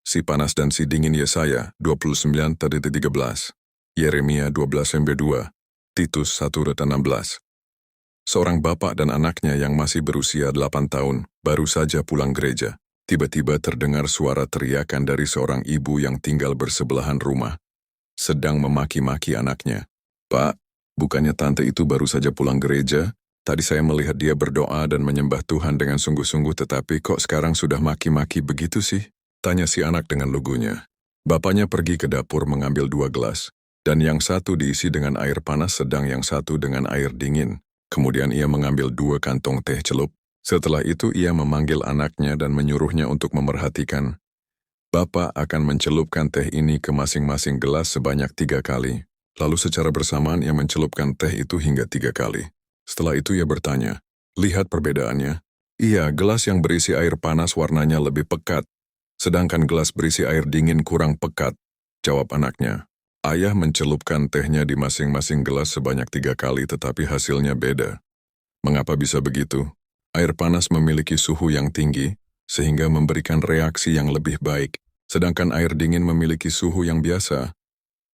si panas dan si dingin Yesaya 29:13, Yeremia 12:2, Titus 1:16. Seorang bapak dan anaknya yang masih berusia 8 tahun baru saja pulang gereja. Tiba-tiba terdengar suara teriakan dari seorang ibu yang tinggal bersebelahan rumah, sedang memaki-maki anaknya. "Pak, bukannya tante itu baru saja pulang gereja? Tadi saya melihat dia berdoa dan menyembah Tuhan dengan sungguh-sungguh, tetapi kok sekarang sudah maki-maki begitu sih?" Tanya si anak dengan lugunya. Bapaknya pergi ke dapur mengambil 2 gelas, dan yang satu diisi dengan air panas sedang yang satu dengan air dingin. Kemudian ia mengambil 2 kantong teh celup. Setelah itu ia memanggil anaknya dan menyuruhnya untuk memerhatikan. Bapak akan mencelupkan teh ini ke masing-masing gelas sebanyak 3 kali. Lalu secara bersamaan ia mencelupkan teh itu hingga 3 kali. Setelah itu ia bertanya, "Lihat perbedaannya?" "Iya, gelas yang berisi air panas warnanya lebih pekat, sedangkan gelas berisi air dingin kurang pekat," jawab anaknya. Ayah mencelupkan tehnya di masing-masing gelas sebanyak 3 kali tetapi hasilnya beda. Mengapa bisa begitu? Air panas memiliki suhu yang tinggi, sehingga memberikan reaksi yang lebih baik, sedangkan air dingin memiliki suhu yang biasa,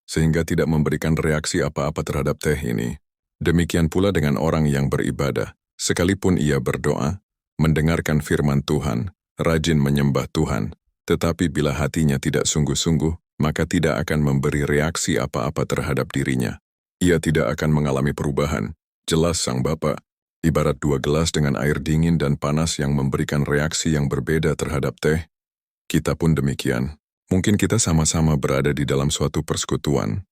sehingga tidak memberikan reaksi apa-apa terhadap teh ini. Demikian pula dengan orang yang beribadah. Sekalipun ia berdoa, mendengarkan firman Tuhan, rajin menyembah Tuhan, tetapi bila hatinya tidak sungguh-sungguh, maka tidak akan memberi reaksi apa-apa terhadap dirinya. Ia tidak akan mengalami perubahan. Jelas sang Bapa, ibarat 2 gelas dengan air dingin dan panas yang memberikan reaksi yang berbeda terhadap teh. Kita pun demikian. Mungkin kita sama-sama berada di dalam suatu persekutuan,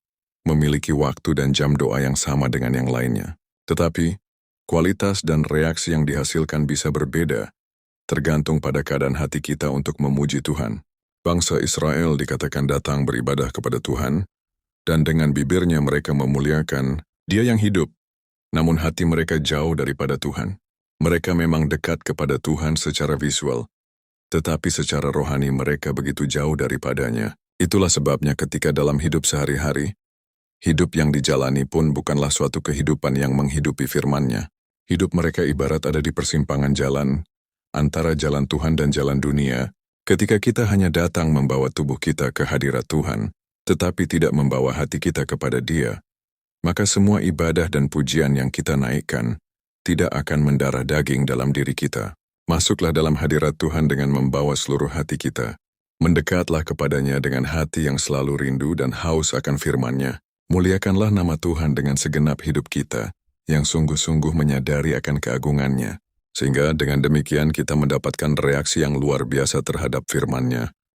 memiliki waktu dan jam doa yang sama dengan yang lainnya. Tetapi, kualitas dan reaksi yang dihasilkan bisa berbeda, tergantung pada keadaan hati kita untuk memuji Tuhan. Bangsa Israel dikatakan datang beribadah kepada Tuhan, dan dengan bibirnya mereka memuliakan Dia yang hidup, namun hati mereka jauh daripada Tuhan. Mereka memang dekat kepada Tuhan secara visual, tetapi secara rohani mereka begitu jauh daripadanya. Itulah sebabnya ketika dalam hidup sehari-hari, hidup yang dijalani pun bukanlah suatu kehidupan yang menghidupi firman-Nya. Hidup mereka ibarat ada di persimpangan jalan, antara jalan Tuhan dan jalan dunia. Ketika kita hanya datang membawa tubuh kita ke hadirat Tuhan, tetapi tidak membawa hati kita kepada Dia, maka semua ibadah dan pujian yang kita naikkan tidak akan mendarah daging dalam diri kita. Masuklah dalam hadirat Tuhan dengan membawa seluruh hati kita. Mendekatlah kepadanya dengan hati yang selalu rindu dan haus akan firman-Nya. Muliakanlah nama Tuhan dengan segenap hidup kita, yang sungguh-sungguh menyadari akan keagungan-Nya. Sehingga dengan demikian kita mendapatkan reaksi yang luar biasa terhadap firman-Nya.